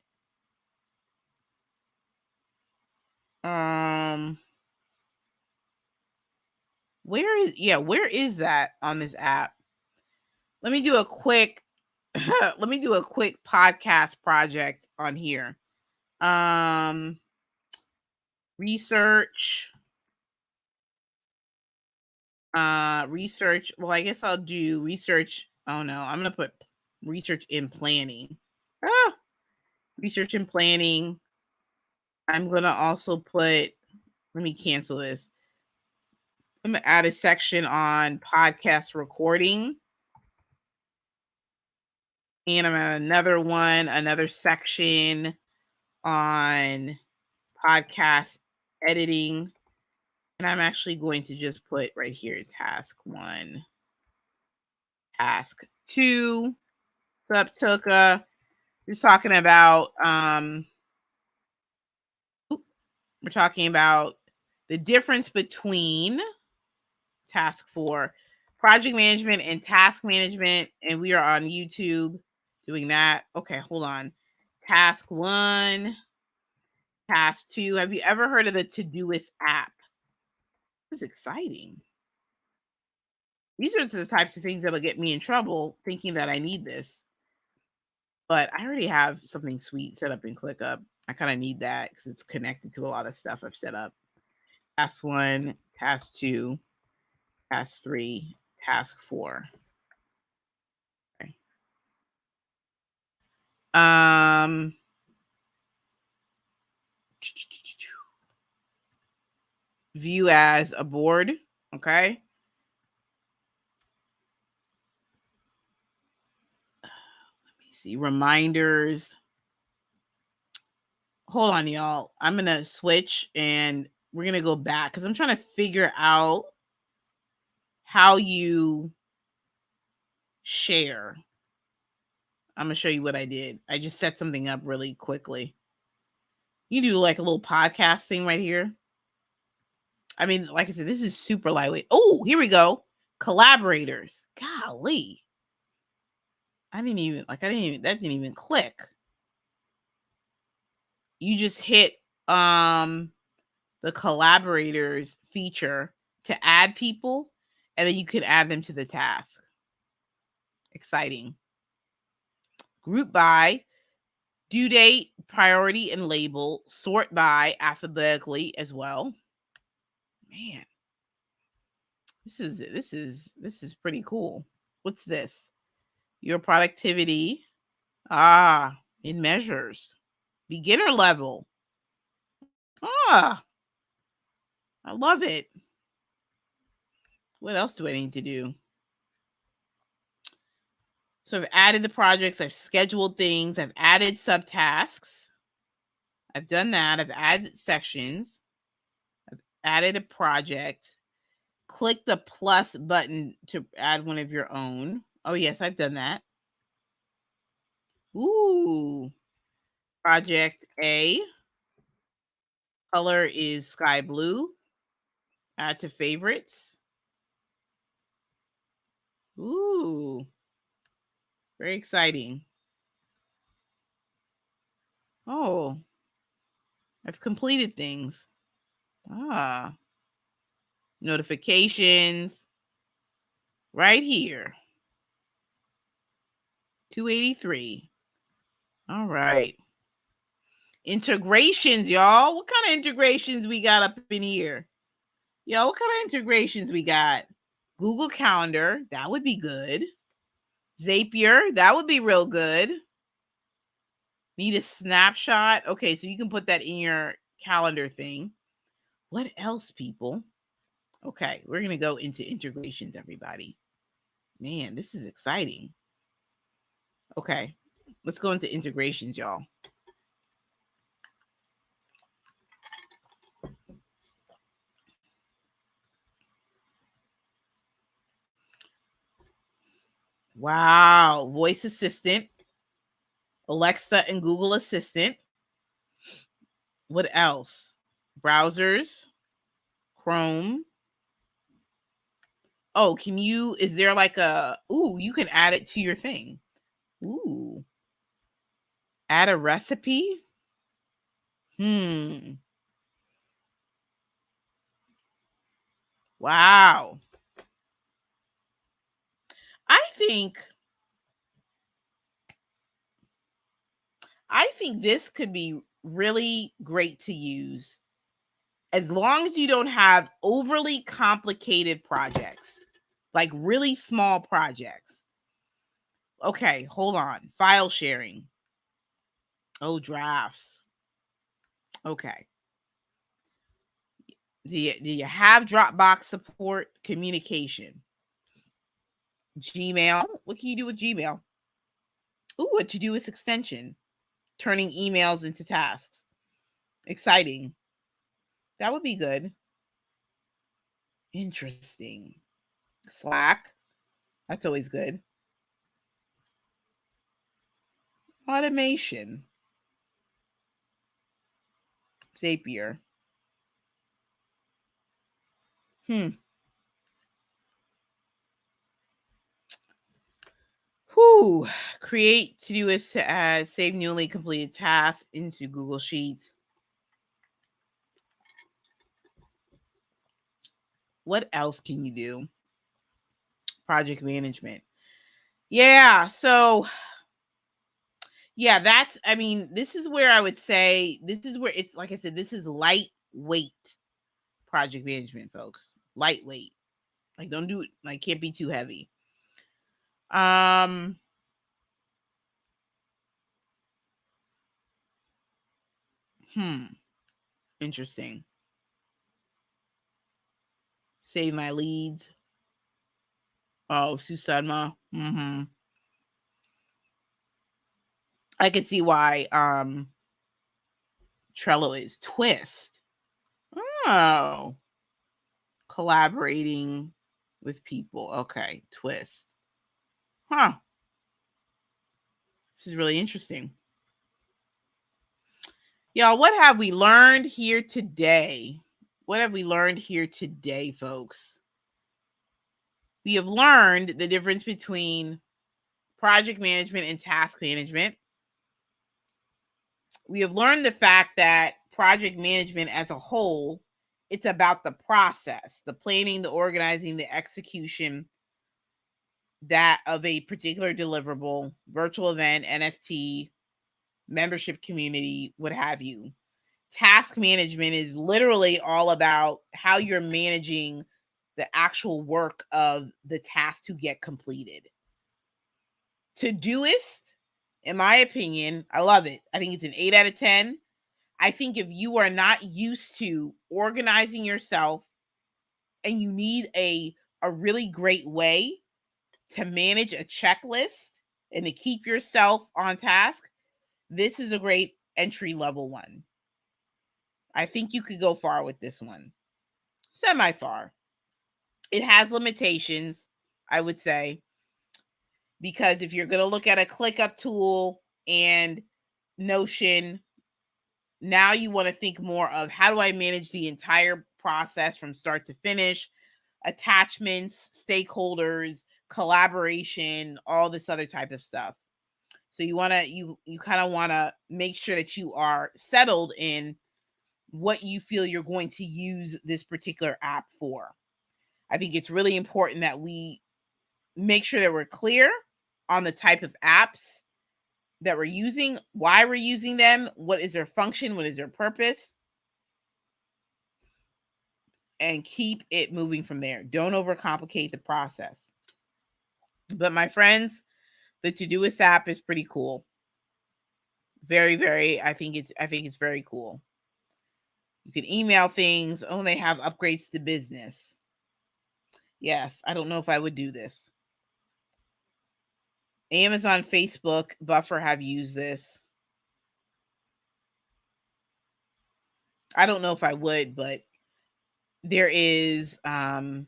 Where is that on this app? Let me do a quick podcast project on here. Research. Research. Well, I guess I'll do research. Oh no, I'm gonna put research in planning. Research and planning. I'm gonna also put, let me cancel this. I'm gonna add a section on podcast recording. And I'm at another section on podcast editing. And I'm actually going to just put right here, task 1, task 2, Subtoka. We're talking about the difference between task 4, project management and task management. And we are on YouTube doing that. Okay, hold on. Task 1, task 2. Have you ever heard of the Todoist app? This is exciting. These are the types of things that'll get me in trouble thinking that I need this. But I already have something sweet set up in ClickUp. I kind of need that because it's connected to a lot of stuff I've set up. Task 1, task 2, task 3, task 4. Okay. View as a board. Okay. Let me see. Reminders. Hold on, y'all. I'm going to switch and we're going to go back because I'm trying to figure out how you share. I'm going to show you what I did. I just set something up really quickly. You do like a little podcast thing right here. I mean, like I said, this is super lightweight. Oh, here we go. Collaborators. Golly. That didn't even click. You just hit the collaborators feature to add people, and then you can add them to the task. Exciting. Group by, due date, priority, and label. Sort by alphabetically as well. Man, this is pretty cool. What's this? Your productivity. In measures. Beginner level. I love it. What else do I need to do? So I've added the projects, I've scheduled things, I've added subtasks. I've done that. I've added sections. I've added a project. Click the plus button to add one of your own. Oh, yes, I've done that. Ooh. Project A. Color is sky blue. Add to favorites. Ooh. Very exciting. Oh. I've completed things. Notifications. Right here. 283. All right. Integrations, y'all. What kind of integrations we got up in here? Yo, what kind of integrations we got? Google Calendar. That would be good. Zapier. That would be real good. Need a snapshot. Okay, so you can put that in your calendar thing. What else, people? Okay, we're going to go into integrations, everybody. Man, this is exciting. Okay, let's go into integrations, y'all. Wow, voice assistant, Alexa and Google Assistant. What else? Browsers, Chrome. Oh, is there like you can add it to your thing. Ooh. Add a recipe? Wow. I think this could be really great to use as long as you don't have overly complicated projects, like really small projects. Okay, hold on. File sharing. Oh, drafts. Okay. Do you have Dropbox support? Communication. Gmail. What can you do with Gmail? Ooh, a Todoist extension. Turning emails into tasks. Exciting. That would be good. Interesting. Slack. That's always good. Automation. Zapier. Whew. Create Todoist to add, save newly completed tasks into Google Sheets. What else can you do? Project management. Yeah. So, yeah, this is where I would say, this is where it's, like I said, this is lightweight project management, folks. Lightweight. Like, don't do it, like, can't be too heavy. Interesting. Save my leads. Oh, Susanma. I can see why Trello is Twist. Oh. Collaborating with people. Okay, Twist. Huh. This is really interesting. Y'all, what have we learned here today? What have we learned here today, folks? We have learned the difference between project management and task management. We have learned the fact that project management as a whole, it's about the process, the planning, the organizing, the execution, that of a particular deliverable, virtual event, NFT, membership community, what have you. Task management is literally all about how you're managing the actual work of the task to get completed. Todoist, in my opinion, I love it. I think it's an 8 out of 10. I think if you are not used to organizing yourself and you need a really great way to manage a checklist and to keep yourself on task, this is a great entry level one. I think you could go far with this one. Semi far. It has limitations, I would say, because if you're going to look at a ClickUp tool and Notion, now you want to think more of, how do I manage the entire process from start to finish? Attachments, stakeholders, collaboration, all this other type of stuff. So you kind of want to make sure that you are settled in what you feel you're going to use this particular app for. I think it's really important that we make sure that we're clear on the type of apps that we're using, why we're using them, what is their function, what is their purpose, and keep it moving from there. Don't overcomplicate the process. But my friends, the Todoist app is pretty cool. Very, very, I think it's very cool. You can email things. Oh, they have upgrades to business. Yes, I don't know if I would do this. Amazon, Facebook, Buffer have used this. I don't know if I would, but there is for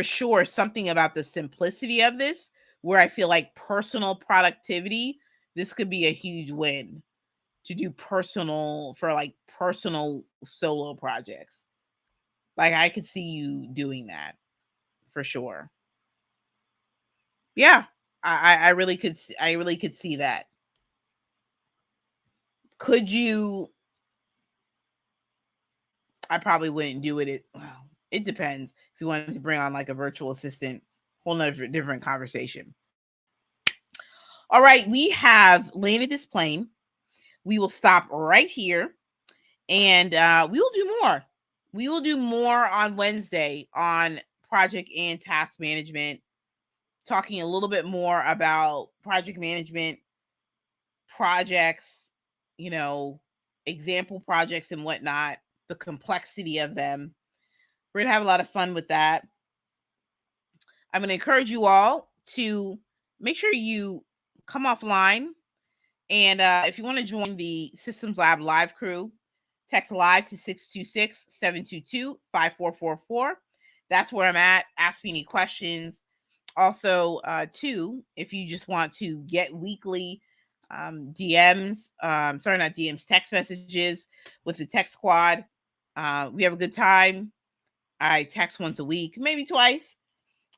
sure something about the simplicity of this where I feel like personal productivity, this could be a huge win to do personal solo projects. Like, I could see you doing that. for sure. Yeah, I really could see that. Could you? I probably wouldn't do it. Well, it depends. If you wanted to bring on like a virtual assistant, whole nother different conversation. All right, we have landed this plane. We will stop right here, and we will do more. We will do more on Wednesday on project and task management, talking a little bit more about project management, projects, example projects and whatnot, the complexity of them. We're going to have a lot of fun with that. I'm going to encourage you all to make sure you come offline. And if you want to join the Systems Lab live crew, text live to 626-722-5444. That's where I'm at. Ask me any questions. Also, too, if you just want to get weekly DMs, sorry, not DMs, text messages with the Tech Squad. We have a good time. I text once a week, maybe twice.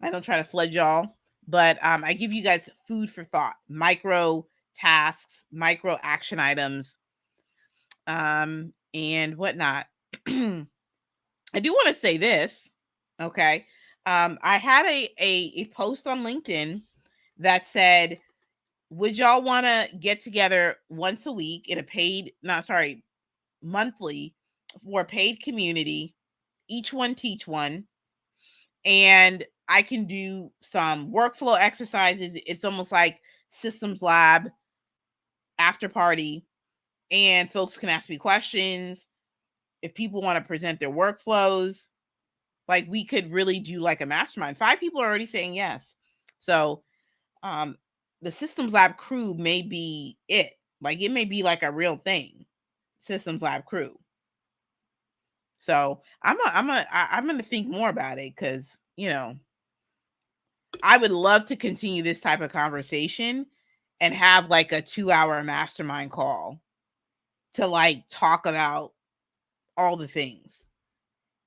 I don't try to flood y'all, but I give you guys food for thought, micro tasks, micro action items, and whatnot. I do want to say this, okay? I had a post on LinkedIn that said, would y'all want to get together once a week in a monthly for a paid community, each one teach one, and I can do some workflow exercises. It's almost like Systems Lab after party, and folks can ask me questions. If people want to present their workflows, like we could really do like a mastermind. 5 people are already saying yes. So the Systems Lab crew may be it. Like it may be like a real thing. Systems Lab crew. So I'm gonna think more about it, because I would love to continue this type of conversation and have like a 2-hour mastermind call to like talk about all the things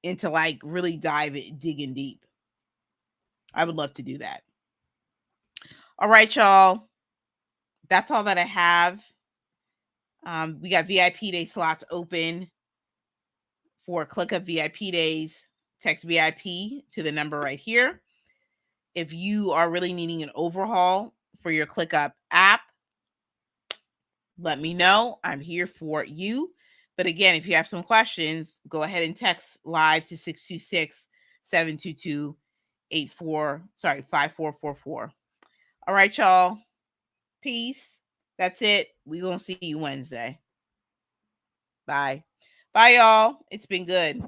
and to like really digging deep. I would love to do that. All right, y'all. That's all that I have. We got VIP day slots open for ClickUp VIP days. Text VIP to the number right here. If you are really needing an overhaul for your ClickUp app, let me know. I'm here for you. But again, if you have some questions, go ahead and text live to 626-722-5444. All right, y'all. Peace. That's it. We're going to see you Wednesday. Bye. Bye, y'all. It's been good.